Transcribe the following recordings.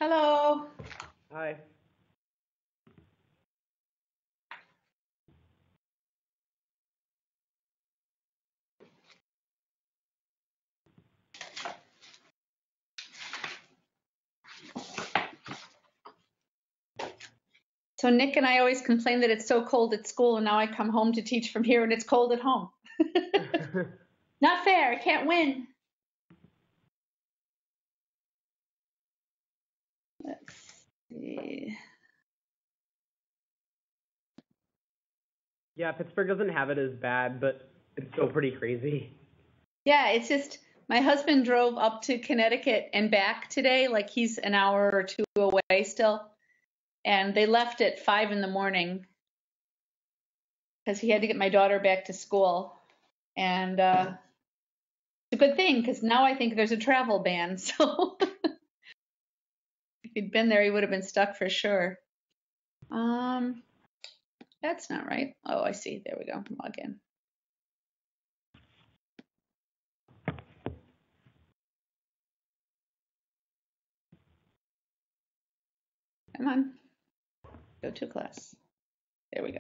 Hello. Hi. So Nick and I always complain that it's so cold at school, and now I come home to teach from here and it's cold at home. Not fair. I can't win. Let's see. Yeah, Pittsburgh doesn't have it as bad, but it's still pretty crazy. Yeah, it's just my husband drove up to Connecticut and back today, like he's an hour or two away still. And they left at 5 in the morning because he had to get my daughter back to school. And it's a good thing because now I think there's a travel ban. So if he'd been there, he would have been stuck for sure. That's not right. Oh, I see. There we go. Log in. Come on. Go to class. There we go.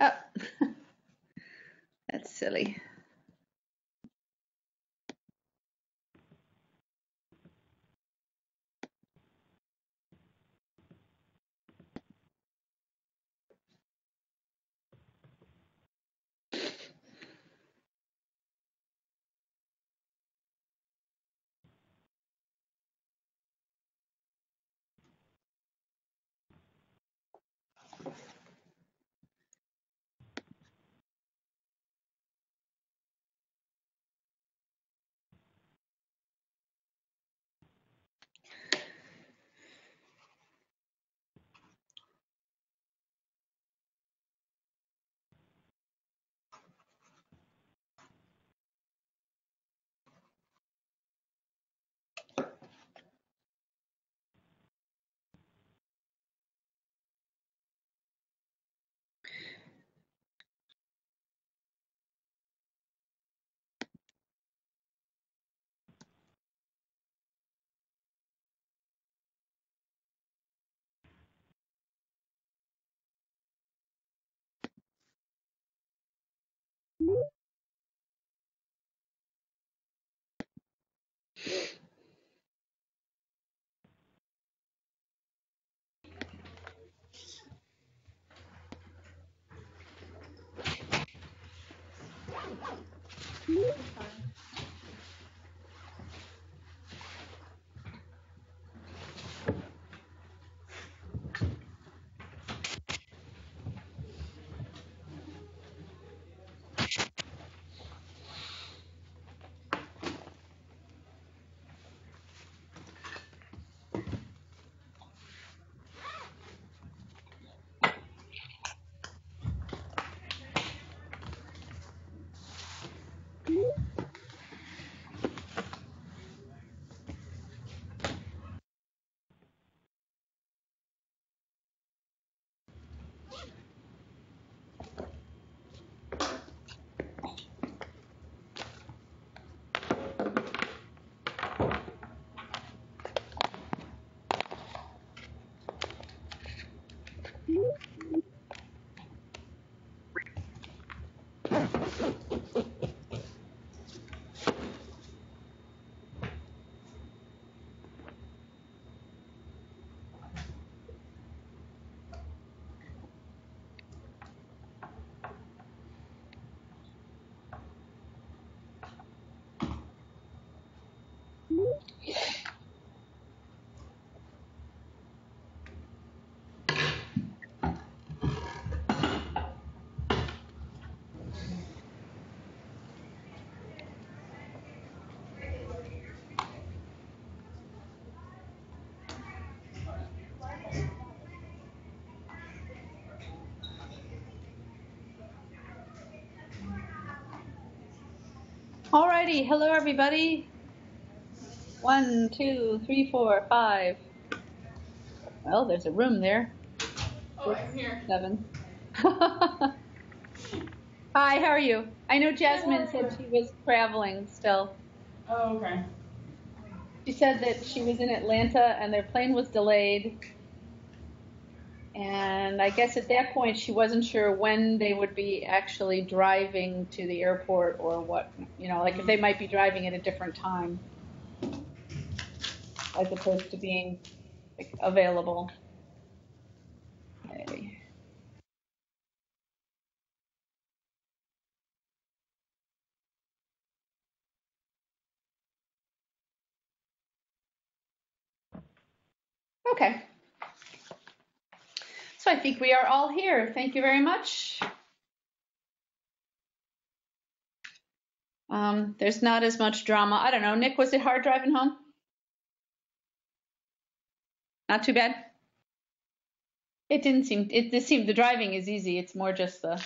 Oh, that's silly. Alrighty, hello everybody. 1, 2, 3, 4, 5. Well, there's a room there. Oh, I'm here. 7. Hi, how are you? I know Jasmine said she was traveling still. Oh, okay. She said that she was in Atlanta and their plane was delayed. And I guess at that point she wasn't sure when they would be actually driving to the airport or what, like if they might be driving at a different time as opposed to being available. Okay. Okay. So I think we are all here. Thank you very much. There's not as much drama. I don't know. Nick, was it hard driving home? Not too bad? It seemed the driving is easy. It's more just the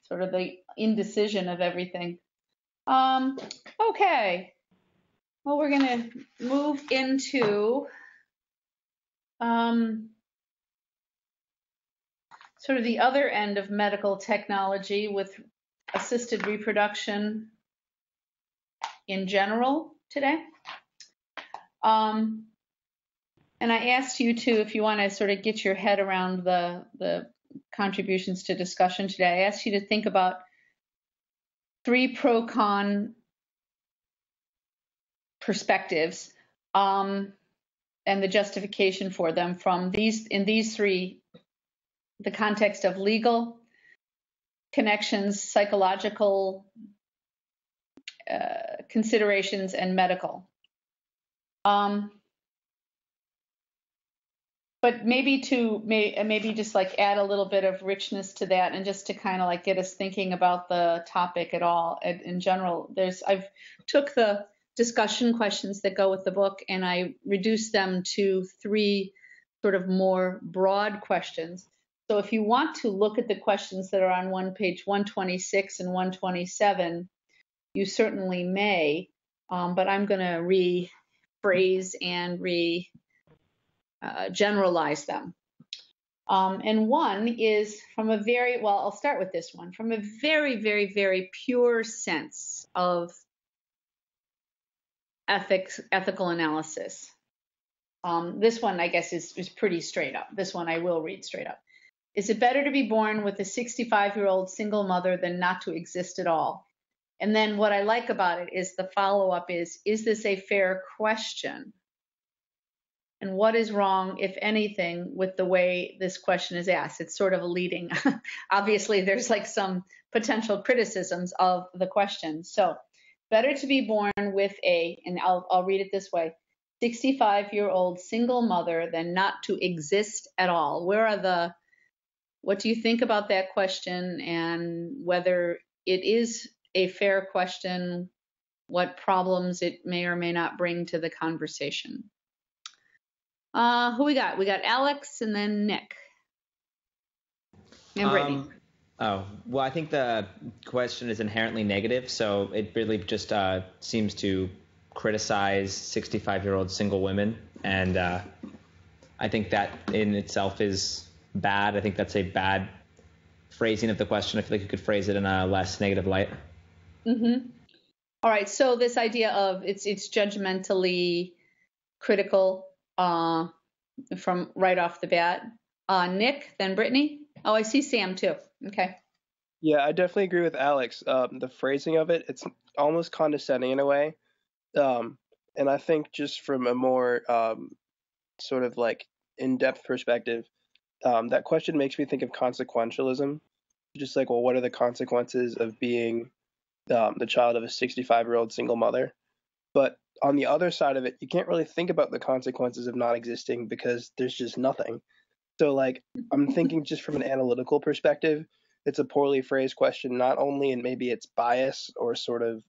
sort of the indecision of everything. Okay. Well, we're going to move into sort of the other end of medical technology with assisted reproduction in general today. And I asked you to, if you want to sort of get your head around the contributions to discussion today, I asked you to think about 3 pro-con perspectives and the justification for them in these 3, the context of legal connections, psychological considerations, and medical. But maybe just like add a little bit of richness to that, and just to kind of like get us thinking about the topic at all in general. I've took the discussion questions that go with the book and I reduced them to 3 sort of more broad questions. So if you want to look at the questions that are on page 126 and 127, you certainly may, but I'm going to rephrase and generalize them. And one is I'll start with this one, from a very, very, very pure sense of ethical analysis. This one, I guess, is pretty straight up. This one I will read straight up. Is it better to be born with a 65-year-old single mother than not to exist at all? And then what I like about it is the follow-up is this a fair question? And what is wrong, if anything, with the way this question is asked? It's sort of a leading. Obviously, there's like some potential criticisms of the question. So better to be born with and I'll read it this way, 65-year-old single mother than not to exist at all. What do you think about that question, and whether it is a fair question, what problems it may or may not bring to the conversation? Who we got? We got Alex and then Nick. And Brittany. Well, I think the question is inherently negative, so it really just seems to criticize 65-year-old single women, and I think that in itself is bad. I think that's a bad phrasing of the question. I feel like you could phrase it in a less negative light. Mm-hmm. All right, so this idea of it's judgmentally critical from right off the bat. Nick, then Brittany. Oh, I see Sam too. Okay. Yeah, I definitely agree with Alex. The phrasing of it's almost condescending in a way. And I think just from a more sort of like in-depth perspective, that question makes me think of consequentialism. Just like, well, what are the consequences of being the child of a 65-year-old single mother? But on the other side of it, you can't really think about the consequences of not existing because there's just nothing. So like, I'm thinking just from an analytical perspective, it's a poorly phrased question, not only in maybe its bias or sort of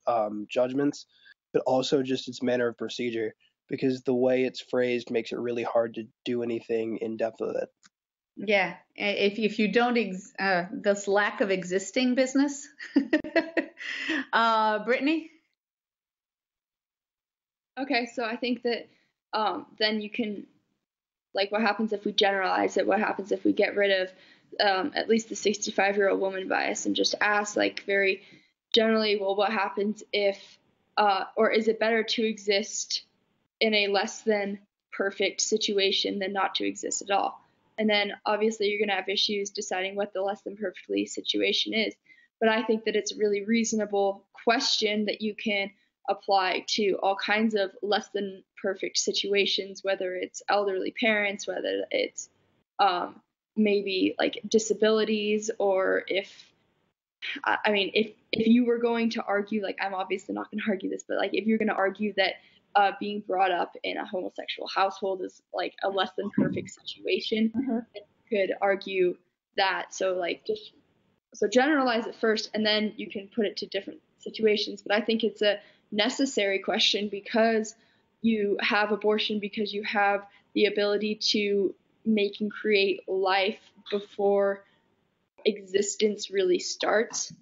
judgments, but also just its manner of procedure, because the way it's phrased makes it really hard to do anything in depth with it. Yeah, if you don't this lack of existing business, Brittany? Okay, so I think that then you can, like, what happens if we generalize it? What happens if we get rid of at least the 65-year-old woman bias and just ask, like, very generally, well, what happens if, or is it better to exist in a less than perfect situation than not to exist at all? And then obviously you're going to have issues deciding what the less than perfectly situation is. But I think that it's a really reasonable question that you can apply to all kinds of less than perfect situations, whether it's elderly parents, whether it's maybe like disabilities, or if you were going to argue, like, I'm obviously not going to argue this, but like if you're going to argue that being brought up in a homosexual household is like a less than perfect situation, you could argue that. So like so generalize it first, and then you can put it to different situations. But I think it's a necessary question because you have abortion, because you have the ability to make and create life before existence really starts,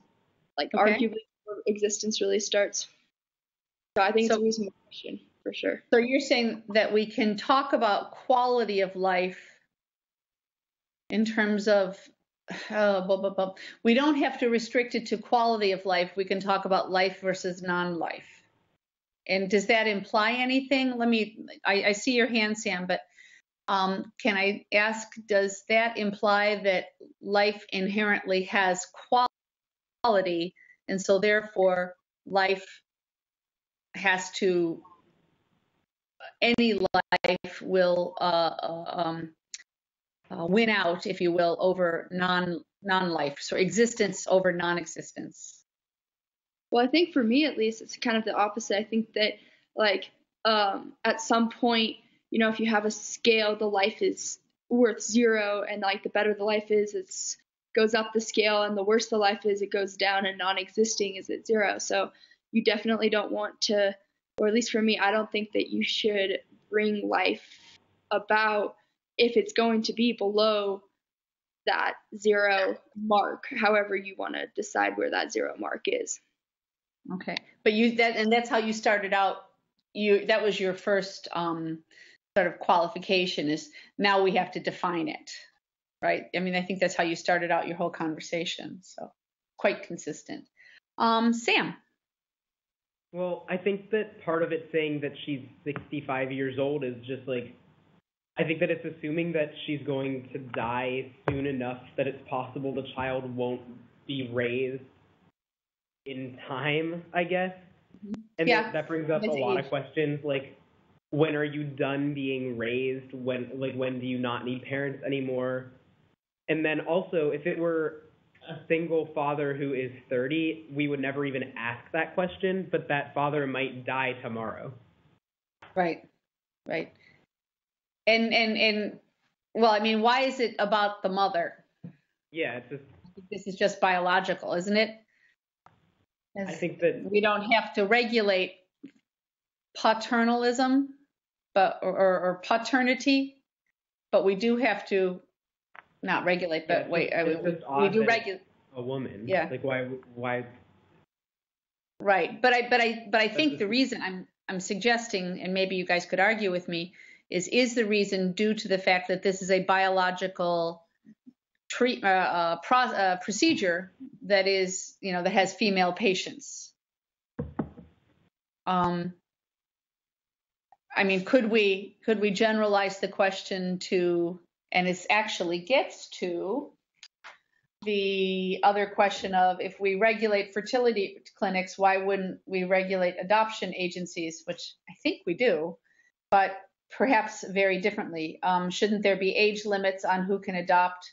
like arguably before existence really starts. So I think it's a reasonable question for sure. So you're saying that we can talk about quality of life in terms of, we don't have to restrict it to quality of life. We can talk about life versus non-life. And does that imply anything? I see your hand, Sam, but can I ask, does that imply that life inherently has quality, and so therefore life has to, any life will win out, if you will, over non-life, so existence over non-existence? Well, I think for me at least, it's kind of the opposite. I think that like at some point, you know, if you have a scale, the life is worth 0, and like the better the life is, it goes up the scale, and the worse the life is, it goes down, and non-existing is at 0. So you definitely don't want to, or at least for me, I don't think that you should bring life about if it's going to be below that 0 mark, however you want to decide where that 0 mark is. Okay, but that's how you started out. That was your first sort of qualification, is now we have to define it, right? I mean, I think that's how you started out your whole conversation. So quite consistent. Sam. Well, I think that part of it saying that she's 65 years old is just like, I think that it's assuming that she's going to die soon enough that it's possible the child won't be raised in time, I guess. And that brings up a lot of questions, like, when are you done being raised? When do you not need parents anymore? And then also, if it were a single father who is 30, we would never even ask that question, but that father might die tomorrow. Right. And well, I mean, why is it about the mother? Yeah, it's just, this is just biological, isn't it? I think that we don't have to regulate paternalism, or paternity, but we do have to not regulate. But we do regulate a woman. Yeah. Like why? Right, but I think the reason I'm suggesting, and maybe you guys could argue with me, is the reason due to the fact that this is a biological procedure that is, you know, that has female patients. I mean, could we generalize the question to, and it actually gets to the other question of, if we regulate fertility clinics, why wouldn't we regulate adoption agencies, which I think we do, but perhaps very differently. Shouldn't there be age limits on who can adopt?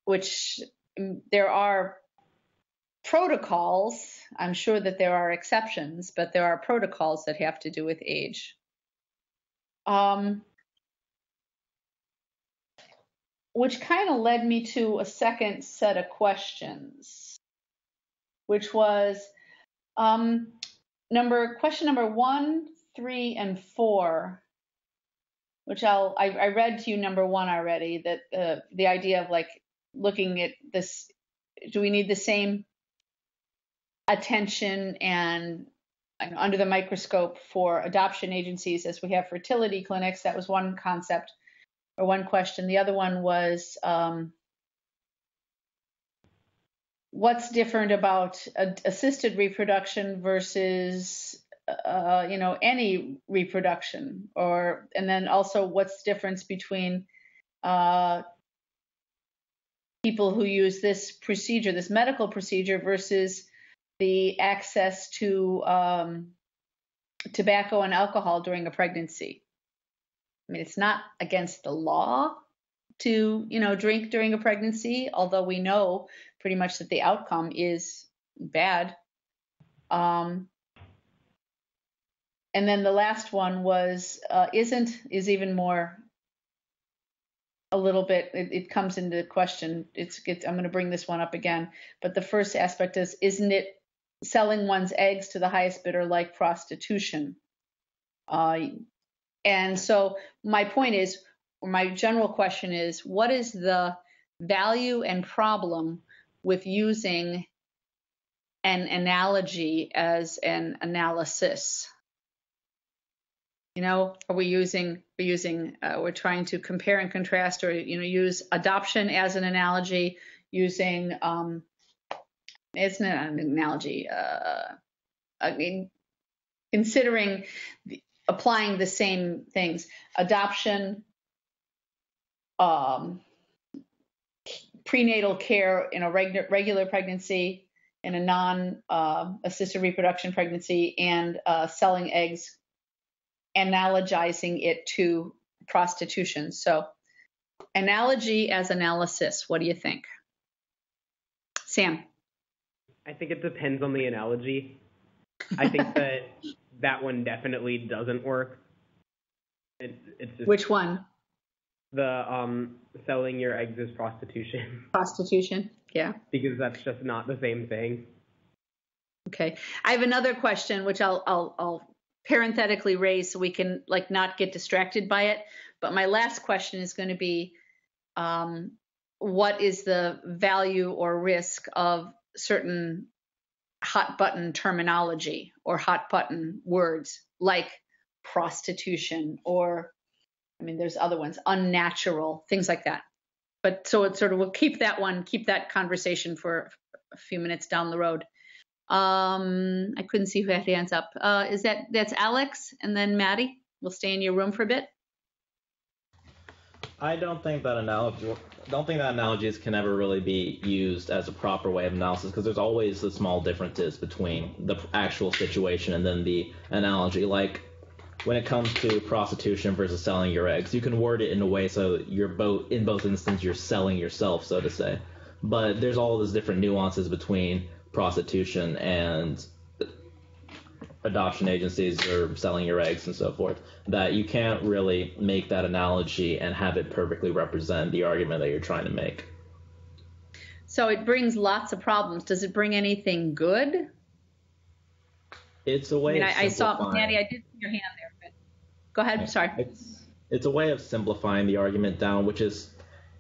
Which there are protocols. I'm sure that there are exceptions, but there are protocols that have to do with age. Which kind of led me to a second set of questions, which was question number 1, 3, and 4, which I read to you number 1 already, that the idea of like looking at this, do we need the same attention and under the microscope for adoption agencies as we have fertility clinics. That was one concept or one question. The other one was what's different about assisted reproduction versus any reproduction, and then also what's the difference between people who use this procedure, this medical procedure, versus the access to tobacco and alcohol during a pregnancy. I mean, it's not against the law to, drink during a pregnancy, although we know pretty much that the outcome is bad. And then the last one was is even more a little bit. It comes into question. I'm going to bring this one up again. But the first aspect is, isn't it selling one's eggs to the highest bidder like prostitution? And so my point is, or my general question is, what is the value and problem with using an analogy as an analysis? We're trying to compare and contrast, or, use adoption as an analogy, using, it's not an analogy, considering applying the same things, adoption, prenatal care in a regular pregnancy, in a non-assisted reproduction pregnancy, and selling eggs, analogizing it to prostitution. So analogy as analysis, what do you think? Sam? I think it depends on the analogy. I think that one definitely doesn't work. It's just, which one? The selling your eggs is prostitution. Prostitution, yeah. Because that's just not the same thing. Okay. I have another question, which I'll parenthetically raise so we can not get distracted by it. But my last question is going to be, what is the value or risk of certain hot button terminology or hot button words like prostitution, or, there's other ones, unnatural, things like that. But so it sort of, we'll keep that conversation for a few minutes down the road. I couldn't see who had hands up. That's Alex, and then Maddie. We'll stay in your room for a bit. I don't think that analogies can ever really be used as a proper way of analysis, because there's always the small differences between the actual situation and then the analogy. Like when it comes to prostitution versus selling your eggs, you can word it in a way so in both instances you're selling yourself, so to say. But there's all these different nuances between prostitution and adoption agencies or selling your eggs and so forth, that you can't really make that analogy and have it perfectly represent the argument that you're trying to make. So it brings lots of problems. Does it bring anything good? It's a way of I saw, Maddie, I did see your hand there, but go ahead. Okay. Sorry. It's a way of simplifying the argument down,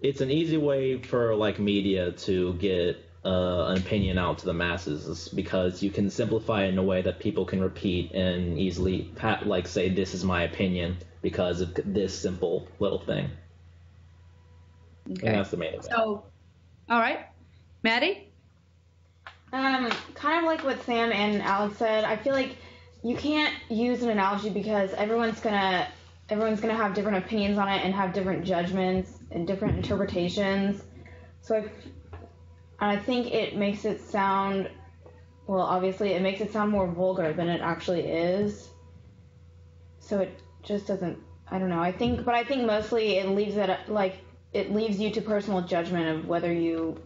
it's an easy way for media to get an opinion out to the masses, because you can simplify it in a way that people can repeat and easily say, this is my opinion because of this simple little thing. Okay. And that's the main event. So, all right. Maddie? Kind of like what Sam and Alex said, I feel like you can't use an analogy because everyone's gonna have different opinions on it and have different judgments and different interpretations. So I think it makes it sound, obviously it makes it sound more vulgar than it actually is. So it just doesn't, I don't know. I think mostly it leaves you to personal judgment of whether you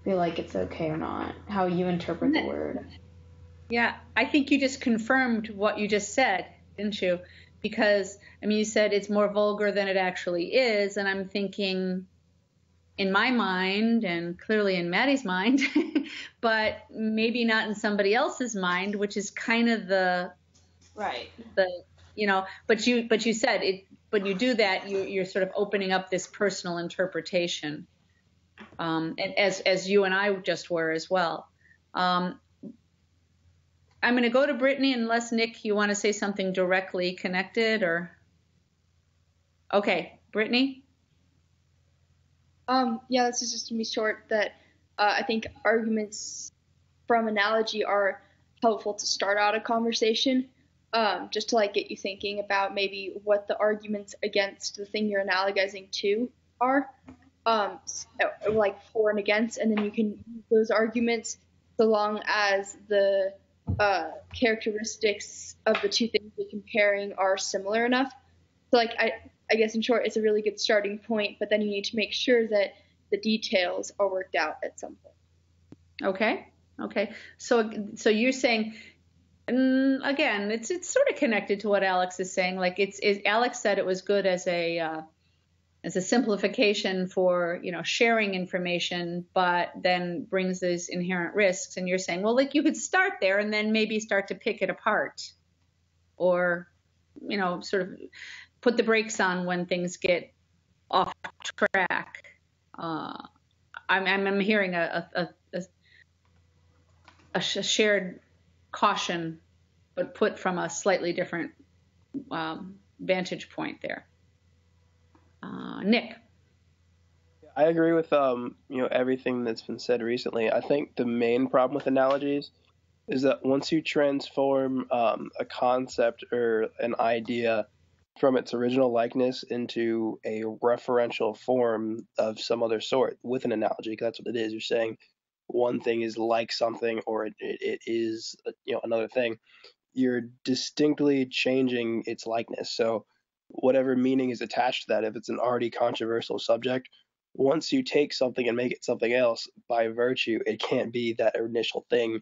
feel like it's okay or not, how you interpret the word. Yeah, I think you just confirmed what you just said, didn't you? Because, you said it's more vulgar than it actually is, and I'm thinking, in my mind, and clearly in Maddie's mind, but maybe not in somebody else's mind, which is kind of but you said it, when you do that, you're sort of opening up this personal interpretation, and as you and I just were as well. I'm going to go to Brittany unless, Nick, you want to say something directly connected or. Okay, Brittany? Yeah, this is just going to be short that I think arguments from analogy are helpful to start out a conversation, just to like get you thinking about maybe what the arguments against the thing you're analogizing to are, like for and against, and then you can use those arguments so long as the characteristics of the two things you're comparing are similar enough. So like I guess in short, it's a really good starting point, but then you need to make sure that the details are worked out at some point. Okay. So you're saying, again, it's sort of connected to what Alex is saying. Like Alex said it was good as a simplification for, sharing information, but then brings these inherent risks. And you're saying, well, like you could start there and then maybe start to pick it apart, or, sort of put the brakes on when things get off track. I'm hearing a shared caution, but put from a slightly different vantage point there. Nick. I agree with everything that's been said recently. I think the main problem with analogies is that once you transform a concept or an idea from its original likeness into a referential form of some other sort with an analogy, because that's what it is. You're saying one thing is like something, or it is another thing. You're distinctly changing its likeness. So whatever meaning is attached to that, if it's an already controversial subject, once you take something and make it something else, by virtue, it can't be that initial thing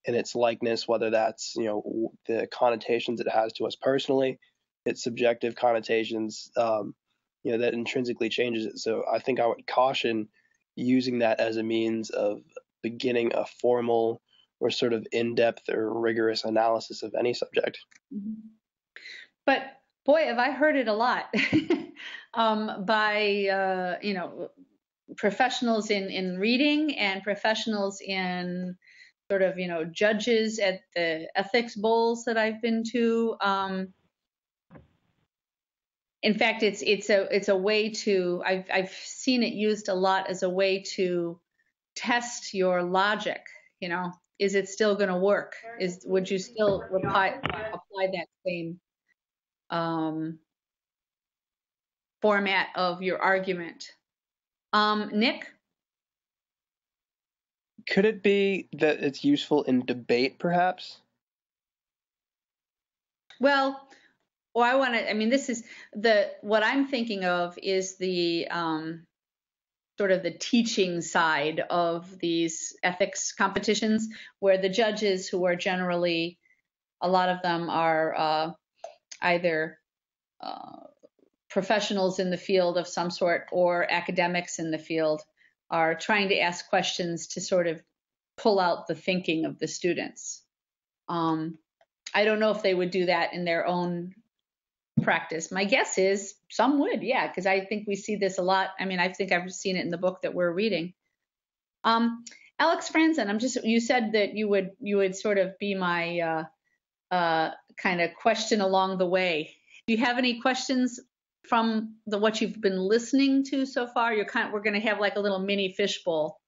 in its likeness, whether that's the connotations it has to us personally, its subjective connotations, that intrinsically changes it. So I think I would caution using that as a means of beginning a formal or sort of in-depth or rigorous analysis of any subject. But boy, have I heard it a lot by professionals in reading and professionals in sort of judges at the ethics bowls that I've been to. In fact, it's a way to, I've seen it used a lot as a way to test your logic. Is it still going to work? Would you still apply that same format of your argument? Nick? Could it be that it's useful in debate, perhaps? Well, this is what I'm thinking of is the sort of the teaching side of these ethics competitions, where the judges, who are generally, a lot of them are either professionals in the field of some sort or academics in the field, are trying to ask questions to sort of pull out the thinking of the students. I don't know if they would do that in their own practice. My guess is some would, yeah, because I think we see this a lot. I think I've seen it in the book that we're reading. Alex Franzen, you said that you would sort of be my kind of question along the way. Do you have any questions from what you've been listening to so far? We're going to have like a little mini fishbowl,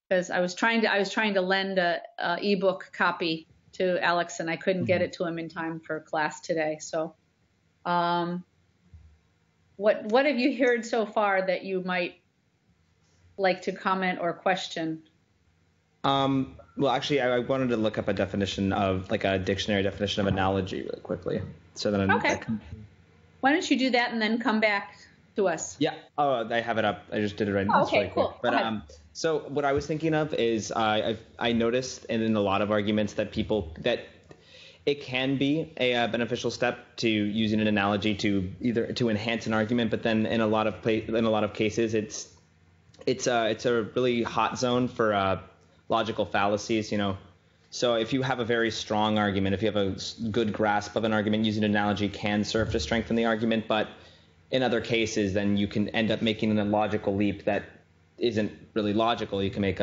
because I was trying to lend a ebook copy to Alex, and I couldn't get it to him in time for class today. So, what have you heard so far that you might like to comment or question? Well, actually, I wanted to look up a definition of, like, a dictionary definition of analogy really quickly, so that okay. Why don't you do that and then come back to us? Yeah. Oh, I have it up. I just did it right now. Okay, cool. But so what I was thinking of is I noticed in a lot of arguments that it can be a beneficial step to using an analogy to enhance an argument, but then in a lot of cases it's a really hot zone for logical fallacies. So if you have a very strong argument, if you have a good grasp of an argument, using an analogy can serve to strengthen the argument. But in other cases, then you can end up making a logical leap that isn't really logical. You can make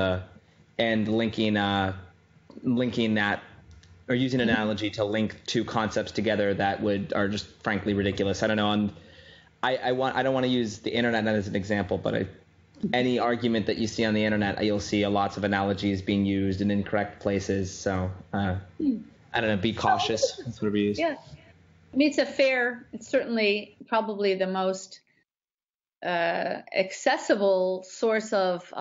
linking that or using an analogy to link two concepts together that are just frankly ridiculous. I don't know. I don't want to use the internet as an example, but any argument that you see on the internet, you'll see lots of analogies being used in incorrect places. So I don't know. Be cautious. That's what we use. Yeah. I mean, it's certainly probably the most accessible source of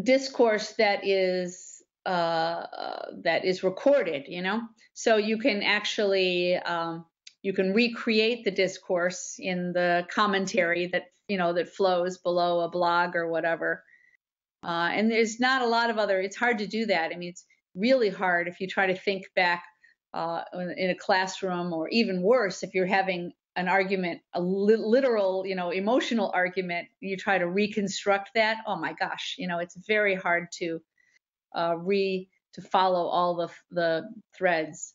discourse that is recorded, so you can actually you can recreate the discourse in the commentary that that flows below a blog or whatever, and there's not a lot of it's hard to do that. I mean, it's really hard if you try to think back in a classroom, or even worse, if you're having an argument, a literal, emotional argument, you try to reconstruct that. Oh my gosh, it's very hard to follow all the threads.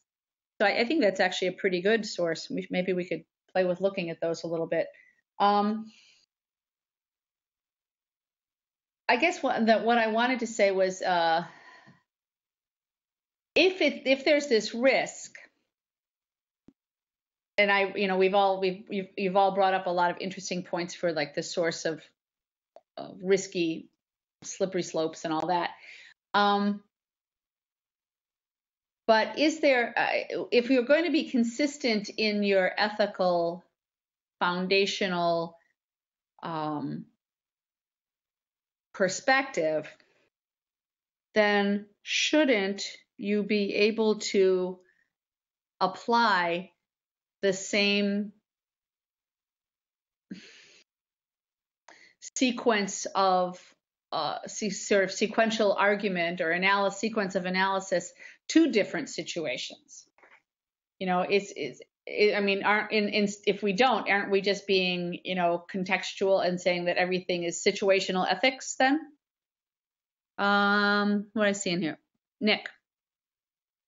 So I think that's actually a pretty good source. Maybe we could play with looking at those a little bit. I guess what I wanted to say was, if there's this risk, and you've all brought up a lot of interesting points for like the source of risky, slippery slopes and all that. But is there, if you're going to be consistent in your ethical, foundational perspective, then shouldn't you be able to apply the same sequence of sort of sequential argument or sequence of analysis to different situations? If we don't, aren't we just being, contextual and saying that everything is situational ethics then? What I see in here, Nick.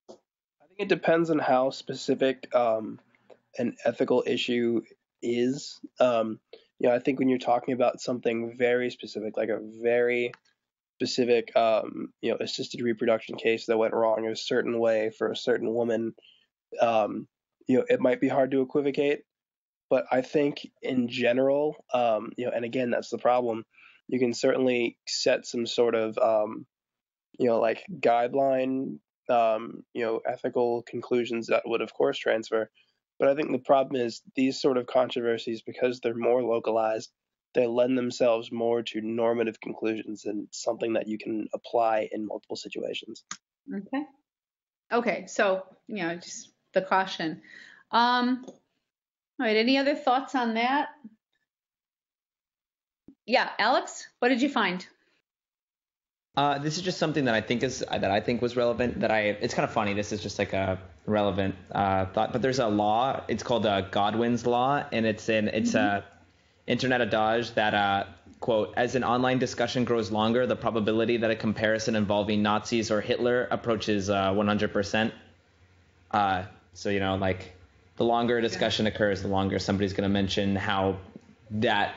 I think it depends on how specific an ethical issue is. I think when you're talking about something very specific, like a very specific, assisted reproduction case that went wrong in a certain way for a certain woman, it might be hard to equivocate. But I think in general, and again, that's the problem. You can certainly set some sort of, like guideline, ethical conclusions that would, of course, transfer. But I think the problem is these sort of controversies, because they're more localized, they lend themselves more to normative conclusions than something that you can apply in multiple situations. Okay. So, just the caution. All right. Any other thoughts on that? Yeah, Alex, what did you find? This is just something that I think was relevant. It's kind of funny. This is just like a relevant thought. But there's a law. It's called Godwin's law, and it's a internet adage that quote, as an online discussion grows longer, the probability that a comparison involving Nazis or Hitler approaches 100%. So like the longer a discussion occurs, the longer somebody's going to mention how that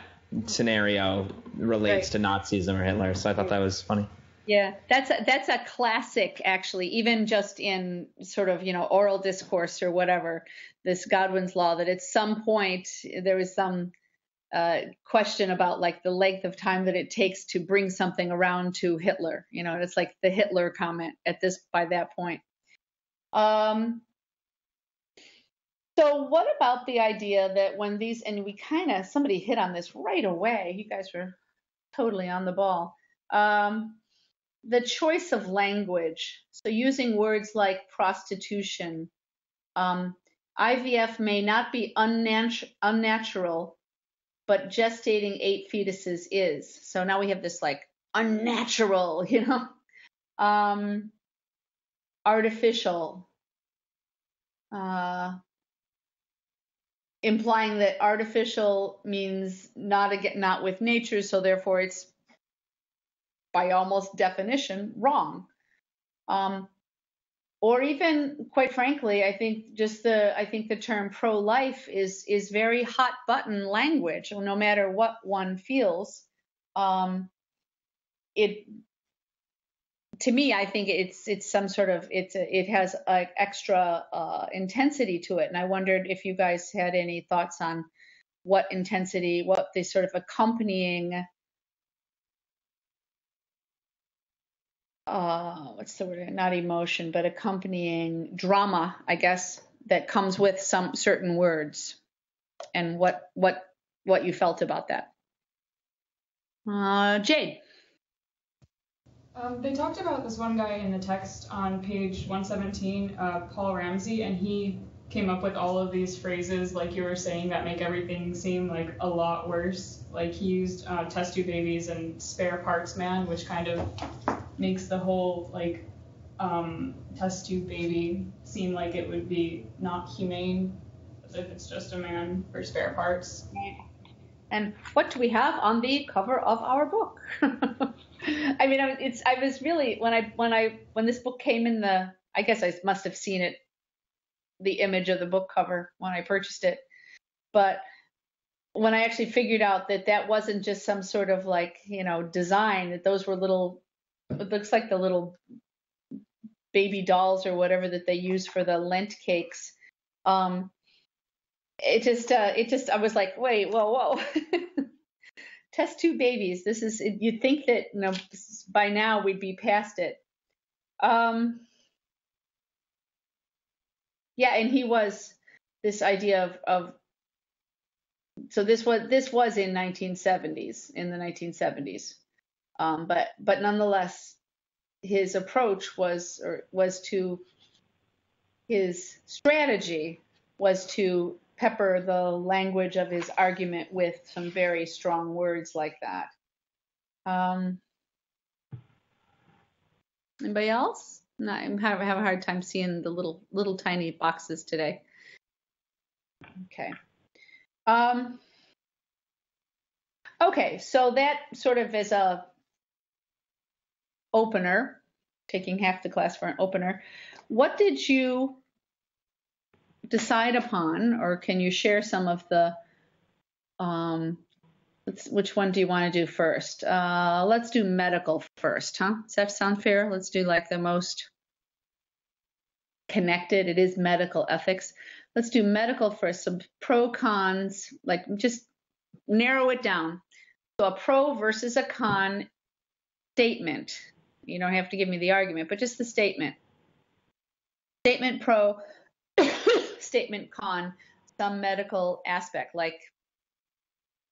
scenario relates to Nazism or Hitler. So I thought that was funny. Yeah, that's a classic, actually, even just in sort of, oral discourse or whatever, this Godwin's law, that at some point there was some question about like the length of time that it takes to bring something around to Hitler. It's like the Hitler comment by that point. So what about the idea that when these, and somebody hit on this right away, you guys were totally on the ball. The choice of language. So using words like prostitution, IVF may not be unnatural, but gestating 8 fetuses is. So now we have this like unnatural, artificial, implying that artificial means not with nature, so therefore it's by almost definition wrong. Or even, quite frankly, I think the term pro-life is very hot button language. No matter what one feels, it to me, I think it's some sort of it has like extra intensity to it, and I wondered if you guys had any thoughts on what intensity, what the sort of accompanying what's the word? Not emotion, but accompanying drama, I guess, that comes with some certain words, and what you felt about that. Jade. They talked about this one guy in the text on page 117, Paul Ramsey, and he came up with all of these phrases, like you were saying, that make everything seem like a lot worse. Like he used test tube babies and spare parts man, which kind of makes the whole like test tube baby seem like it would be not humane, as if it's just a man for spare parts. And what do we have on the cover of our book? I mean, I was really when this book came in I guess I must have seen it, the image of the book cover when I purchased it. But when I actually figured out that wasn't just some sort of like, design, that those were it looks like the little baby dolls or whatever that they use for the Lent cakes. It just, I was like, wait, whoa. Test tube babies. You'd think that, by now we'd be past it. Yeah, and he was this idea of so this was in the 1970s. But nonetheless, his approach his strategy was to pepper the language of his argument with some very strong words like that. Anybody else? No, I'm having a hard time seeing the little tiny boxes today. Okay. Okay, so that sort of is a opener, taking half the class for an opener. What did you decide upon, or can you share some of the which one do you want to do first? Let's do medical first, huh? Does that sound fair? Let's do like the most connected. It is medical ethics. Let's do medical first. Some pro cons, like just narrow it down. So a pro versus a con statement. You don't have to give me the argument, but just the statement. Statement pro, statement con, some medical aspect, like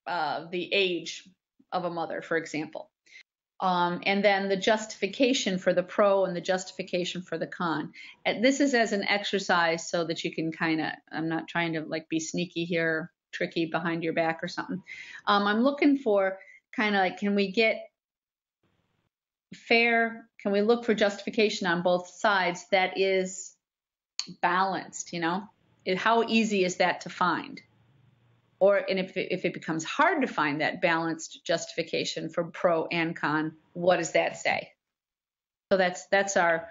the age of a mother, for example. And then the justification for the pro and the justification for the con. And this is as an exercise so that you can I'm not trying to like be sneaky here, tricky behind your back or something. I'm looking for kind of like, can we look for justification on both sides that is balanced, How easy is that to find? And if it becomes hard to find that balanced justification for pro and con, what does that say? So that's our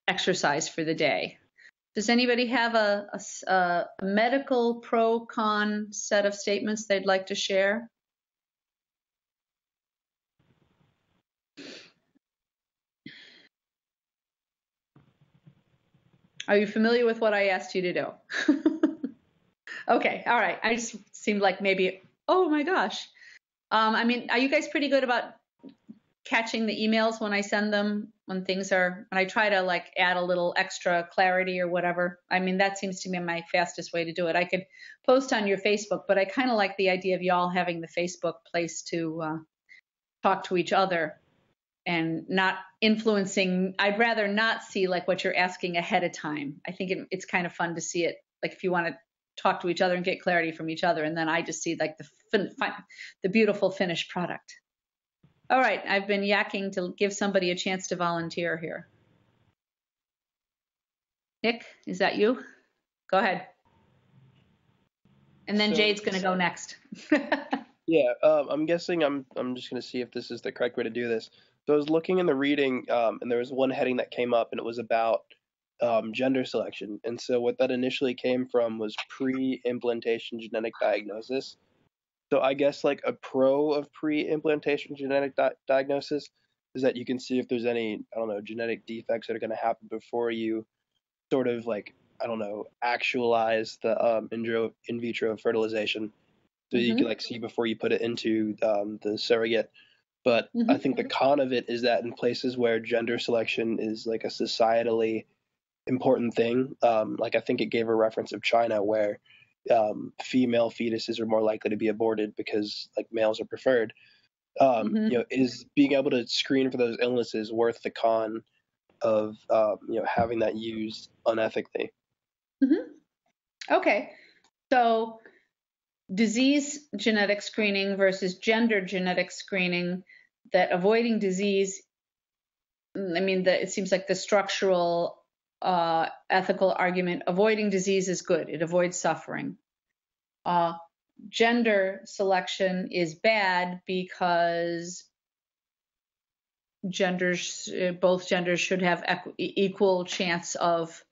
exercise for the day. Does anybody have a medical pro-con set of statements they'd like to share? Are you familiar with what I asked you to do? Okay, all right. I just seemed like maybe, oh my gosh. I mean, are you guys pretty good about catching the emails when I send them, when I try to like add a little extra clarity or whatever? I mean, that seems to be my fastest way to do it. I could post on your Facebook, but I kind of like the idea of y'all having the Facebook place to talk to each other and not influencing. I'd rather not see like what you're asking ahead of time. I think it's kind of fun to see it, like if you want to talk to each other and get clarity from each other, and then I just see like the beautiful finished product. All right, I've been yakking to give somebody a chance to volunteer here. Nick, is that you? Go ahead. And then Jade's going to go next. Yeah, I'm guessing I'm just going to see if this is the correct way to do this. So I was looking in the reading, and there was one heading that came up, and it was about gender selection. And so what that initially came from was pre-implantation genetic diagnosis. So I guess like a pro of pre-implantation genetic diagnosis is that you can see if there's any, I don't know, genetic defects that are going to happen before you sort of like, I don't know, actualize the in vitro fertilization. So you can like see before you put it into the surrogate. But I think the con of it is that in places where gender selection is like a societally important thing, like I think it gave a reference of China where female fetuses are more likely to be aborted because like males are preferred. You know, is being able to screen for those illnesses worth the con of you know, having that used unethically? Okay, so disease genetic screening versus gender genetic screening, that avoiding disease, I mean, it seems like the structural ethical argument, avoiding disease is good. It avoids suffering. Gender selection is bad because both genders should have equal chance of.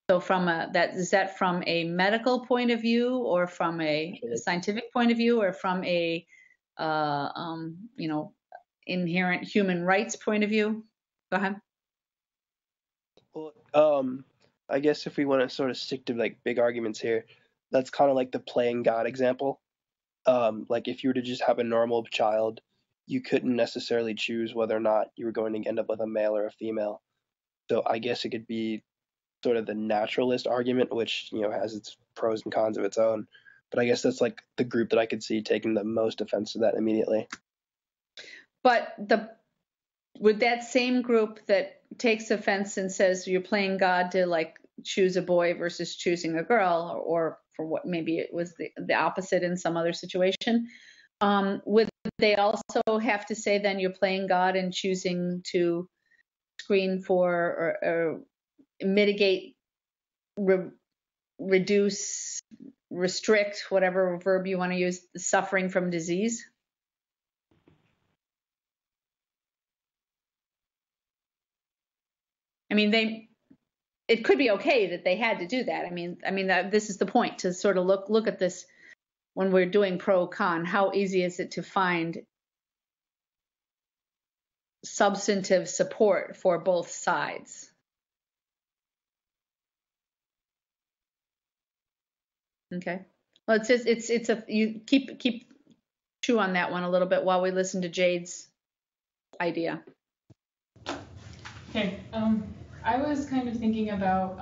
So is that from a medical point of view, or from a scientific point of view, or from a you know, inherent human rights point of view? Go ahead. Well, I guess if we want to sort of stick to like big arguments here, that's kind of like the playing God example. Like if you were to just have a normal child, you couldn't necessarily choose whether or not you were going to end up with a male or a female. So I guess it could be sort of the naturalist argument, which, you know, has its pros and cons of its own. But I guess that's like the group that I could see taking the most offense to that immediately. But would that same group that takes offense and says you're playing God to like choose a boy versus choosing a girl, or for what maybe it was the opposite in some other situation, would they also have to say then you're playing God and choosing to screen for or mitigate, reduce, restrict, whatever verb you want to use, the suffering from disease? I mean, it could be okay that they had to do that. I mean, this is the point, to sort of look at this when we're doing pro con. How easy is it to find substantive support for both sides? Okay. Well, you keep chew on that one a little bit while we listen to Jade's idea. Okay. I was kind of thinking about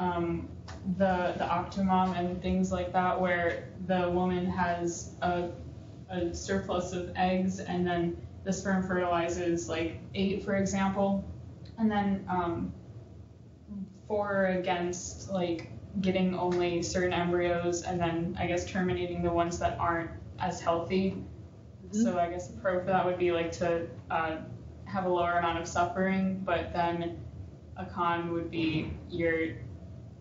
the Octomom and things like that, where the woman has a surplus of eggs, and then the sperm fertilizes like 8, for example, and then for or against like getting only certain embryos, and then I guess terminating the ones that aren't as healthy. So I guess the pro for that would be like to have a lower amount of suffering, but then a con would be you're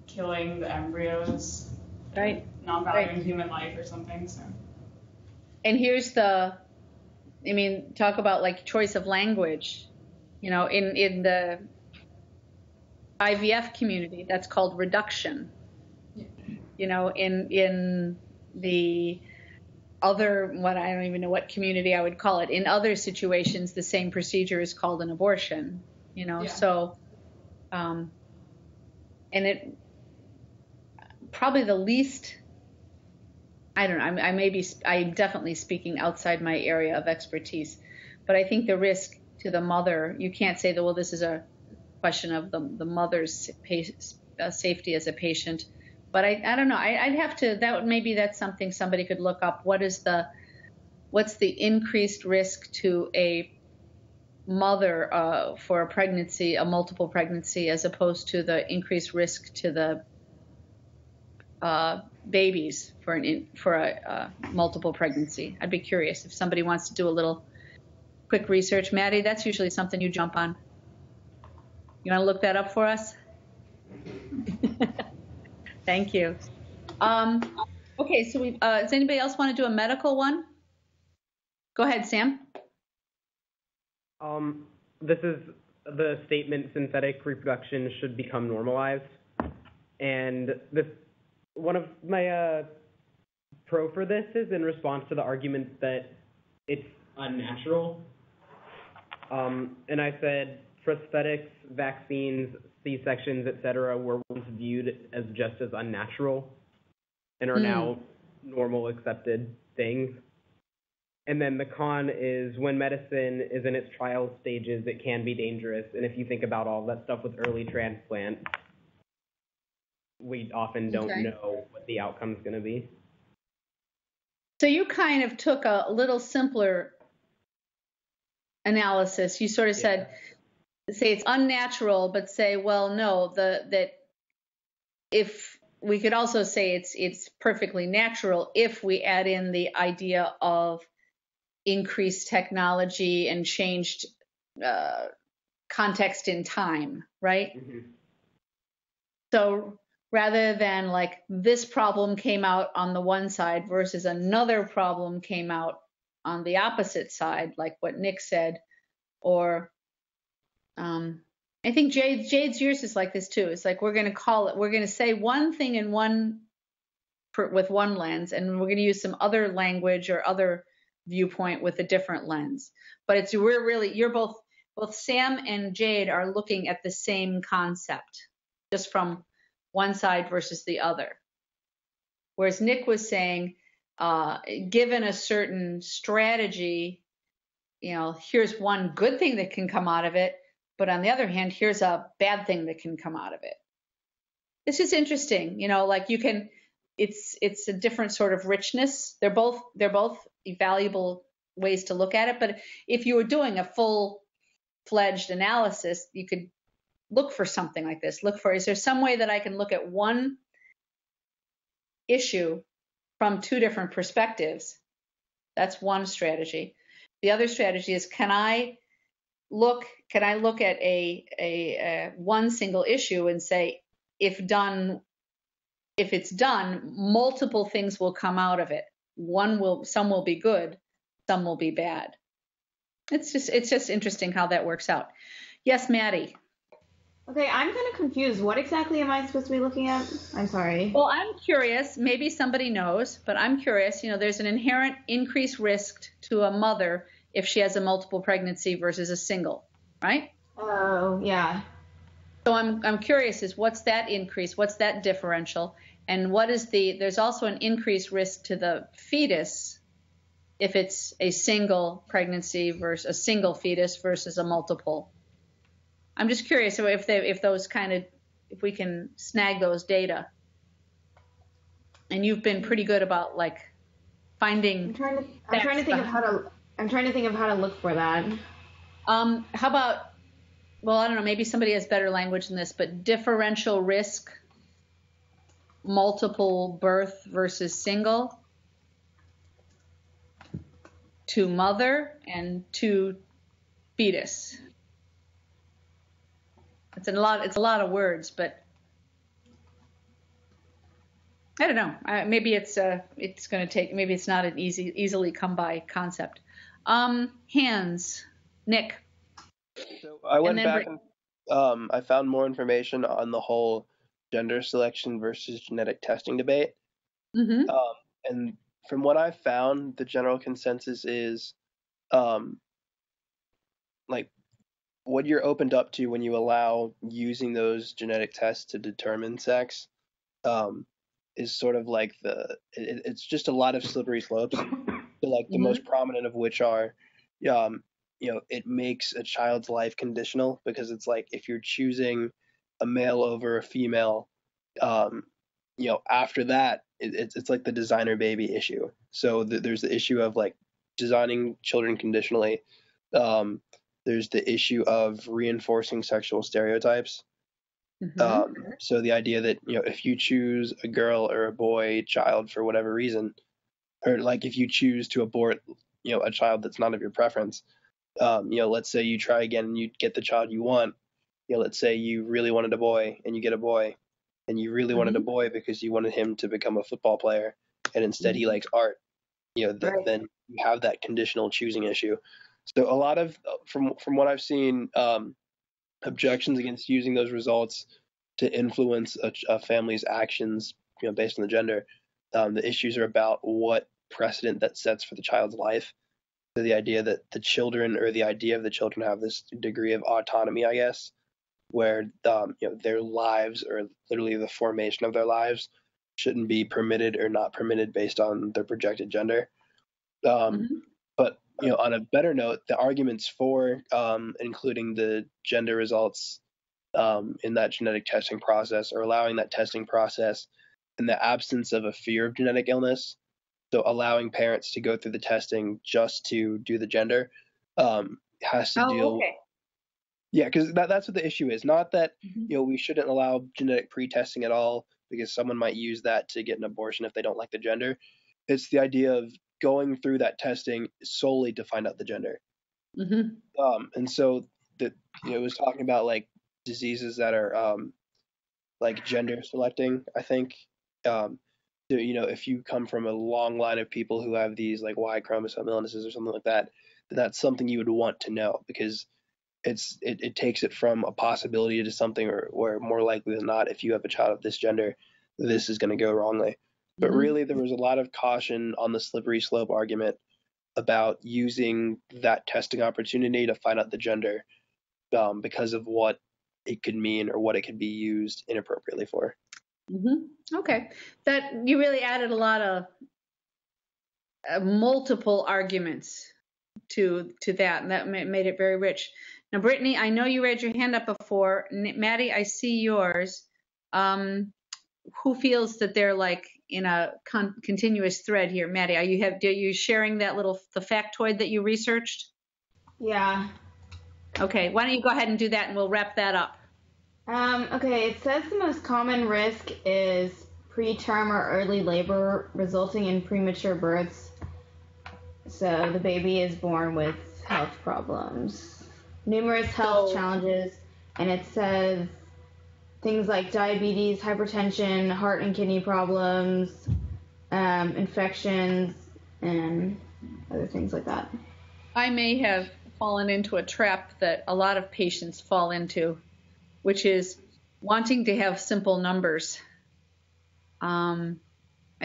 killing the embryos, right? Not valuing human life or something. So. And here's talk about like choice of language. You know, in the IVF community, that's called reduction. Yeah. You know, in the other, what I don't even know what community I would call it. In other situations, the same procedure is called an abortion. You know, so. And it probably the least, I don't know, I'm definitely speaking outside my area of expertise, but I think the risk to the mother, you can't say that, well, this is a question of the mother's safety as a patient, but I don't know, I'd have to, that's something somebody could look up. What's the increased risk to a mother for a pregnancy, a multiple pregnancy, as opposed to the increased risk to the babies for a multiple pregnancy? I'd be curious if somebody wants to do a little quick research. Maddie, that's usually something you jump on. You want to look that up for us? Thank you. Okay, so does anybody else want to do a medical one? Go ahead, Sam. This is the statement: synthetic reproduction should become normalized. And one of my pro for this is in response to the argument that it's unnatural. And I said prosthetics, vaccines, C-sections, etc., were once viewed as just as unnatural and are now normal, accepted things. And then the con is when medicine is in its trial stages, it can be dangerous. And if you think about all that stuff with early transplant, we often don't know what the outcome's going to be. So you kind of took a little simpler analysis. You sort of said, say it's unnatural, but say, well, no, that if we could also say it's perfectly natural if we add in the idea of increased technology and changed context in time, right? Mm-hmm. So rather than like this problem came out on the one side versus another problem came out on the opposite side, like what Nick said, or I think Jade's yours is like this too. It's like we're going to say one thing in with one lens, and we're going to use some other language or other viewpoint with a different lens. But you're both Sam and Jade are looking at the same concept, just from one side versus the other. Whereas Nick was saying, given a certain strategy, here's one good thing that can come out of it, but on the other hand, here's a bad thing that can come out of it. It's just interesting, like you can, it's a different sort of richness. They're both valuable ways to look at it. But if you were doing a full-fledged analysis, you could look for something like this. Is there some way that I can look at one issue from two different perspectives? That's one strategy. The other strategy is, can I look at a one single issue and say, if it's done, multiple things will come out of it. Some will be good, some will be bad. It's just interesting how that works out. Yes, Maddie. Okay, I'm kind of confused. What exactly am I supposed to be looking at? I'm sorry. Well, I'm curious. Maybe somebody knows, but I'm curious. There's an inherent increased risk to a mother if she has a multiple pregnancy versus a single, right? Oh, yeah. So I'm curious what's that increase? What's that differential? And there's also an increased risk to the fetus if it's a single pregnancy versus a single fetus versus a multiple. I'm just curious if we can snag those data. And you've been pretty good about like finding. I'm trying to think of how to look for that. How about? Well, I don't know. Maybe somebody has better language than this, but differential risk, multiple birth versus single, to mother and to fetus. It's a lot of words, but I don't know. Maybe it's going to take. Maybe it's not an easily come by concept. Hands, Nick. So I went back and I found more information on the whole gender selection versus genetic testing debate. Mm-hmm. And from what I found, the general consensus is, like, what you're opened up to when you allow using those genetic tests to determine sex, is sort of like it's just a lot of slippery slopes. So like the most prominent of which are, it makes a child's life conditional, because it's like if you're choosing a male over a female, after that, it's like the designer baby issue. So there's the issue of like designing children conditionally. There's the issue of reinforcing sexual stereotypes. Mm-hmm. So the idea that, if you choose a girl or a boy child for whatever reason, or like if you choose to abort, a child that's not of your preference, let's say you try again and you get the child you want. Let's say you really wanted a boy and you get a boy, and you really wanted a boy because you wanted him to become a football player, and instead he likes art. Then you have that conditional choosing issue. So a lot of, from what I've seen, objections against using those results to influence a family's actions, based on the gender. The issues are about what precedent that sets for the child's life. the idea that the children, or the idea of the children, have this degree of autonomy, I guess, where their lives, or literally the formation of their lives, shouldn't be permitted or not permitted based on their projected gender. But on a better note, the arguments for including the gender results in that genetic testing process, or allowing that testing process in the absence of a fear of genetic illness, so allowing parents to go through the testing just to do the gender, has to deal. Okay. Yeah, because that's what the issue is. Not that we shouldn't allow genetic pre-testing at all, because someone might use that to get an abortion if they don't like the gender. It's the idea of going through that testing solely to find out the gender. And so that it was talking about like diseases that are like gender selecting, I think. If you come from a long line of people who have these like Y chromosome illnesses or something like that, then that's something you would want to know, because it takes it from a possibility to something, or more likely than not, if you have a child of this gender, this is going to go wrongly. But really, there was a lot of caution on the slippery slope argument about using that testing opportunity to find out the gender, because of what it could mean, or what it could be used inappropriately for. Okay, that you really added a lot of multiple arguments to that, and that made it very rich. Now, Brittany, I know you raised your hand up before. Maddie, I see yours. Who feels that they're like in a continuous thread here? Maddie, are you sharing that the factoid that you researched? Yeah. Okay, why don't you go ahead and do that, and we'll wrap that up. Okay, it says the most common risk is preterm or early labor resulting in premature births. So the baby is born with health problems, numerous health challenges, and it says things like diabetes, hypertension, heart and kidney problems, infections, and other things like that. I may have fallen into a trap that a lot of patients fall into, which is wanting to have simple numbers. I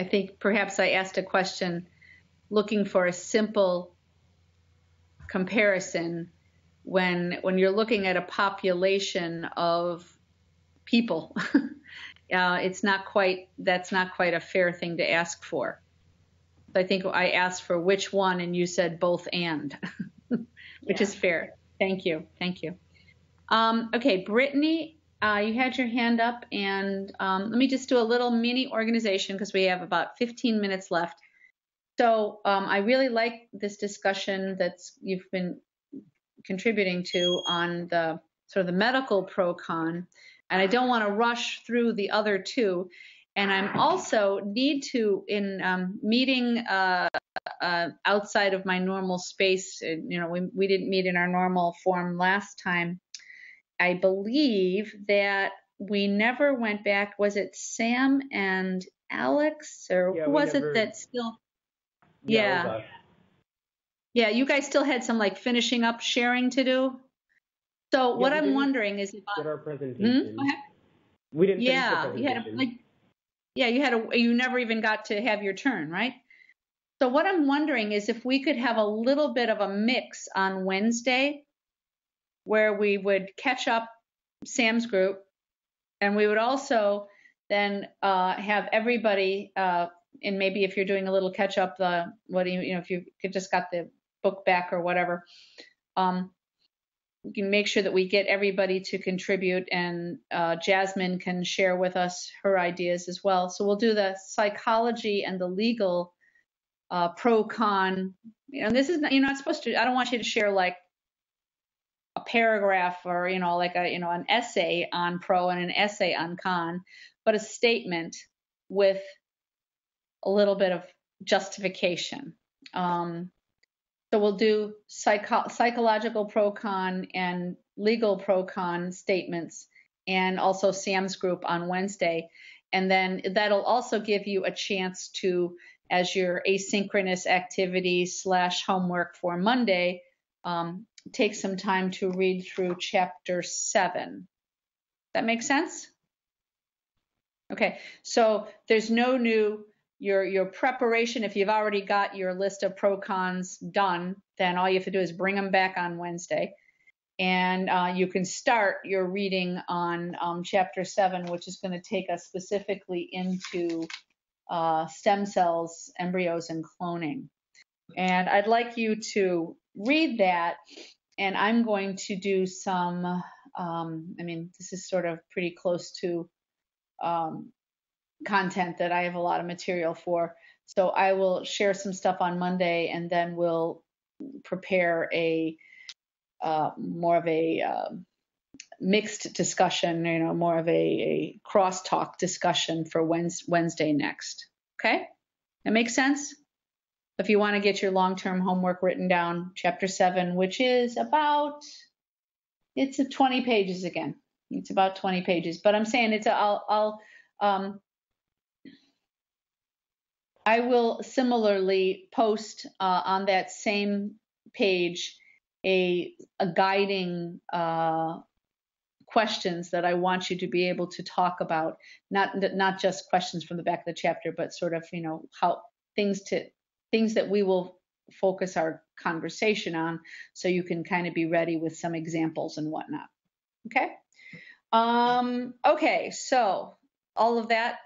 think perhaps I asked a question looking for a simple comparison when you're looking at a population of people. That's not quite a fair thing to ask for. I think I asked for which one, and you said both and, which is fair. Thank you. Okay, Brittany, you had your hand up, and let me just do a little mini organization because we have about 15 minutes left. So I really like this discussion you've been contributing to on the sort of the medical pro-con, and I don't want to rush through the other two. And I'm also need to, in meeting outside of my normal space, we didn't meet in our normal form last time. I believe that we never went back. Was it Sam and Alex, or who was it that still? Yeah, you guys still had some like finishing up sharing to do. So what I'm wondering is about our presentation. We didn't. You never even got to have your turn, right? So what I'm wondering is if we could have a little bit of a mix on Wednesday, where we would catch up Sam's group, and we would also then have everybody. And maybe if you're doing a little catch up, if you could just got the book back or whatever, we can make sure that we get everybody to contribute, and Jasmine can share with us her ideas as well. So we'll do the psychology and the legal pro-con. And this is, you're not supposed to, I don't want you to share like a paragraph or, like an essay on pro and an essay on con, but a statement with a little bit of justification. So we'll do psychological pro-con and legal pro-con statements, and also Sam's group on Wednesday. And then that'll also give you a chance to, as your asynchronous activity / homework for Monday, take some time to read through chapter 7. That make sense? Okay, so there's no new your preparation. If you've already got your list of pro cons done, then all you have to do is bring them back on Wednesday. And you can start your reading on chapter 7, which is going to take us specifically into stem cells, embryos, and cloning. And I'd like you to read that, and I'm going to do some, this is sort of pretty close to content that I have a lot of material for. So I will share some stuff on Monday, and then we'll prepare a more of a mixed discussion, more of a crosstalk discussion for Wednesday next. Okay? That makes sense? If you want to get your long-term homework written down, chapter 7, which is it's 20 pages again. It's about 20 pages, but I'm saying I will similarly post on that same page a guiding questions that I want you to be able to talk about, not just questions from the back of the chapter, but sort of how things that we will focus our conversation on, so you can kind of be ready with some examples and whatnot. Okay. Okay. So all of that,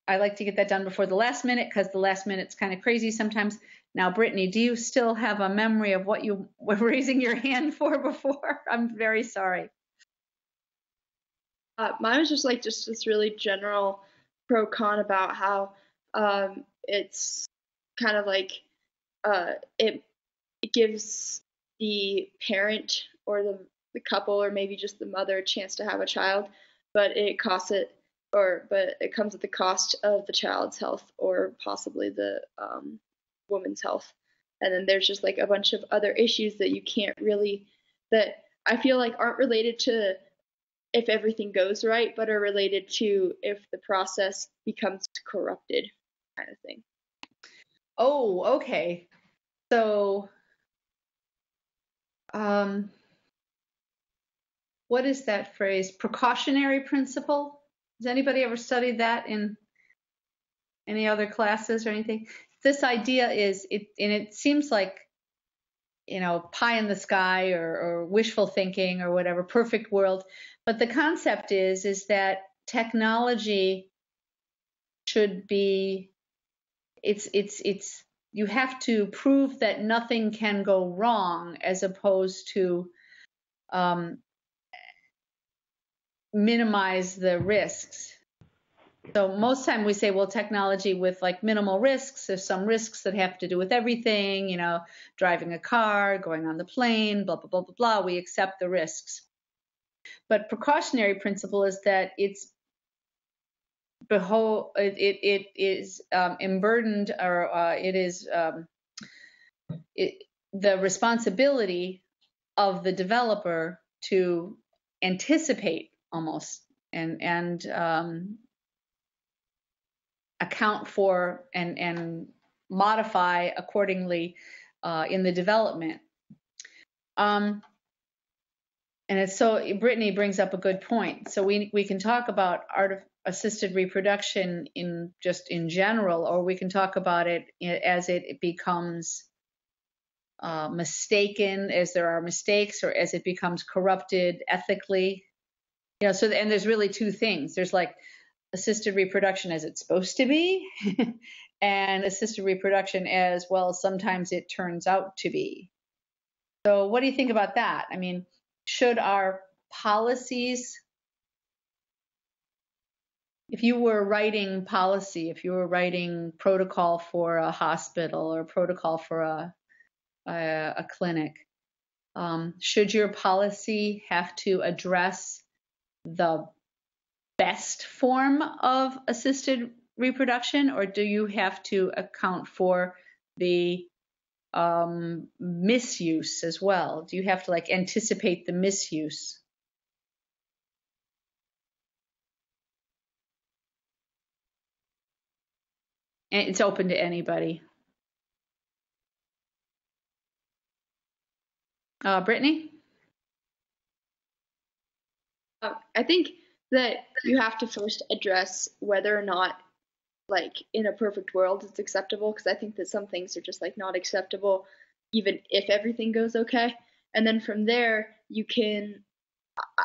I like to get that done before the last minute, because the last minute's kind of crazy sometimes. Now, Brittany, do you still have a memory of what you were raising your hand for before? I'm very sorry. Mine was just this really general pro con about how it's kind of like it gives the parent or the couple, or maybe just the mother, a chance to have a child, but it comes at the cost of the child's health, or possibly the woman's health. And then there's just a bunch of other issues that that I feel like aren't related to if everything goes right, but are related to if the process becomes corrupted, kind of thing. Oh, okay. So, what is that phrase? Precautionary principle? Has anybody ever studied that in any other classes or anything? This idea is, and it seems like, pie in the sky or wishful thinking or whatever, perfect world. But the concept is that technology should be, you have to prove that nothing can go wrong, as opposed to minimize the risks. So most time we say, well, technology with minimal risks. There's some risks that have to do with everything, driving a car, going on the plane, blah, blah, blah, blah, blah. We accept the risks. But precautionary principle is that it is emburdened, or it is the responsibility of the developer to anticipate almost and account for and modify accordingly in the development. And it's so, Brittany brings up a good point. So we can talk about assisted reproduction in general, or we can talk about it as it becomes mistaken, as there are mistakes, or as it becomes corrupted ethically. So and there's really two things. There's assisted reproduction as it's supposed to be, and assisted reproduction as well sometimes it turns out to be. So what do you think about that? I mean, should our policies, if you were writing policy, if you were writing protocol for a hospital or protocol for a clinic, should your policy have to address the best form of assisted reproduction, or do you have to account for the misuse as well? Do you have to anticipate the misuse? And it's open to anybody. Brittany? I think that you have to first address whether or not like in a perfect world it's acceptable, because I think that some things are just like not acceptable even if everything goes okay. And then from there you can,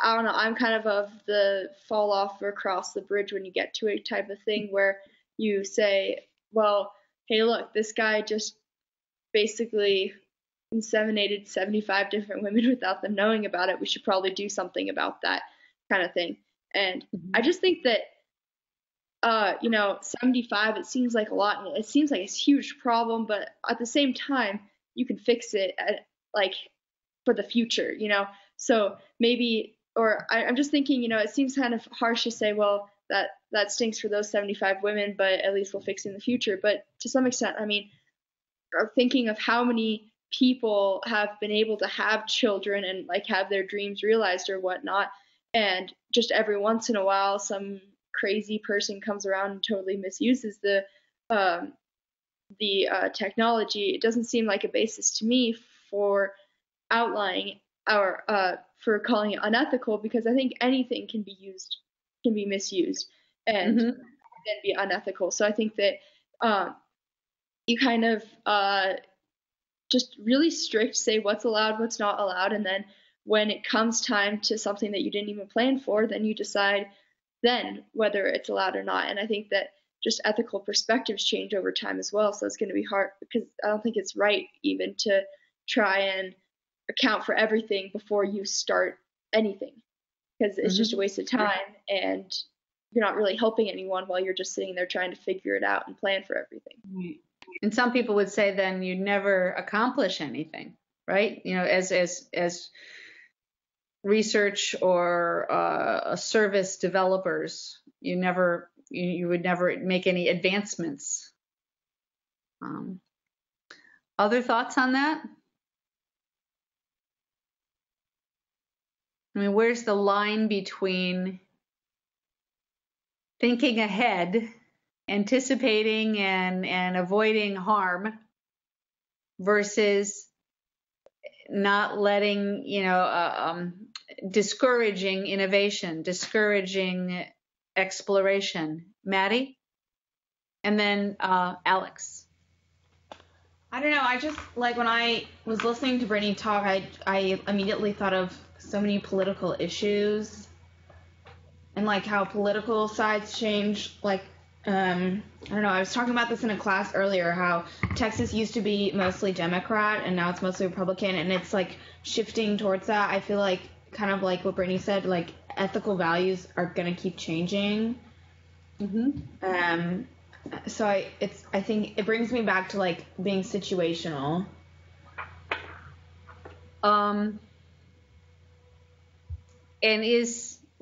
I don't know, I'm kind of the fall off or cross the bridge when you get to it type of thing, where you say, well, hey, look, this guy just basically inseminated 75 different women without them knowing about it. We should probably do something about that kind of thing. And I just think that, 75, it seems like a lot, and it seems like it's a huge problem, but at the same time, you can fix it like for the future, So maybe, or I'm just thinking, it seems kind of harsh to say, well, that stinks for those 75 women, but at least we'll fix it in the future. But to some extent, I mean, thinking of how many people have been able to have children and like have their dreams realized or whatnot, and just every once in a while some crazy person comes around and totally misuses the technology. It doesn't seem like a basis to me for outlining or for calling it unethical, because I think anything can be misused and then be unethical. So I think that you kind of just really strict say what's allowed, what's not allowed, and then when it comes time to something that you didn't even plan for, then you decide then whether it's allowed or not. And I think that just ethical perspectives change over time as well. So it's going to be hard, because I don't think it's right even to try and account for everything before you start anything, because it's just a waste of time and you're not really helping anyone while you're just sitting there trying to figure it out and plan for everything. And some people would say then you'd never accomplish anything, right? As research or service developers, you would never make any advancements. Other thoughts on that? I mean, where's the line between thinking ahead, anticipating and avoiding harm, versus not letting, discouraging innovation, discouraging exploration? Maddie? And then Alex. I don't know. I just, like, when I was listening to Brittany talk, I immediately thought of so many political issues and, like, how political sides change. Like, I don't know. I was talking about this in a class earlier, how Texas used to be mostly Democrat and now it's mostly Republican, and it's, like, shifting towards that. I feel like, kind of like what Brittany said, like, ethical values are going to keep changing. So I think it brings me back to, like, being situational. And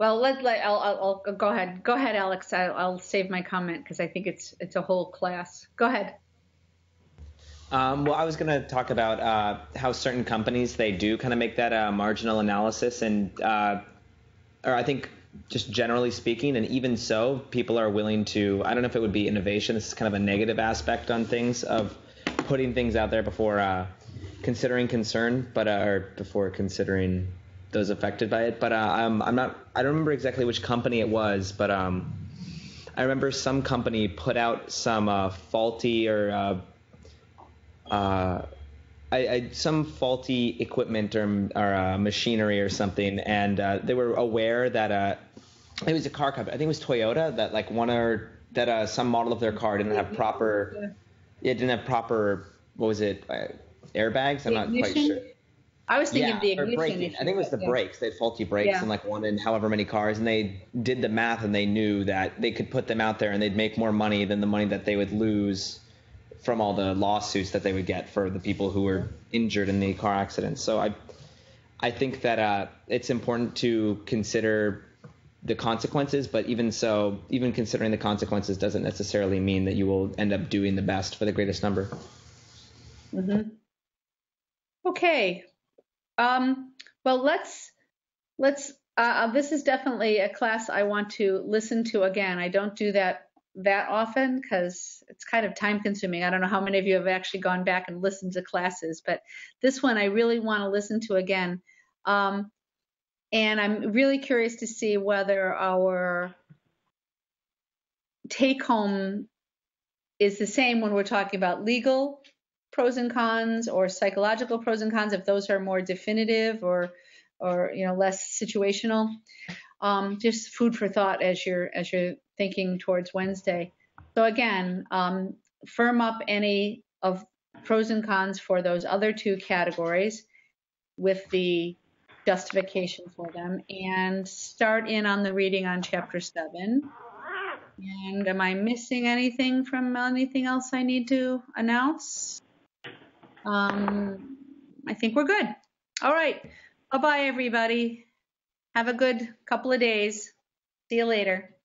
I'll go ahead. Go ahead, Alex. I'll save my comment because I think it's a whole class. Go ahead. Well, I was going to talk about how certain companies, they do kind of make that marginal analysis, and or I think just generally speaking, and even so, people are willing to, I don't know if it would be innovation. This is kind of a negative aspect on things, of putting things out there before considering concern, but or before considering those affected by it. But I don't remember exactly which company it was, but I remember some company put out some faulty or some faulty equipment or machinery or something, and they were aware that it was a car company. I think it was Toyota that some model of their car didn't have proper. It didn't have proper. What was it? Airbags? I'm not quite sure. I was thinking of the ignition. Braking. I think it was the brakes. They had faulty brakes in like one in however many cars, and they did the math and they knew that they could put them out there and they'd make more money than the money that they would lose from all the lawsuits that they would get for the people who were injured in the car accidents. So I think that it's important to consider the consequences, but even so, even considering the consequences doesn't necessarily mean that you will end up doing the best for the greatest number. Okay. Well, let's this is definitely a class I want to listen to again. I don't do that often because it's kind of time consuming. I don't know how many of you have actually gone back and listened to classes, but this one I really want to listen to again. And I'm really curious to see whether our take home is the same when we're talking about legal pros and cons or psychological pros and cons, if those are more definitive or less situational. Just food for thought as you're thinking towards Wednesday. So again, firm up any of pros and cons for those other two categories with the justification for them, and start in on the reading on chapter 7. And am I missing anything else I need to announce? I think we're good. All right. Bye-bye, everybody. Have a good couple of days. See you later.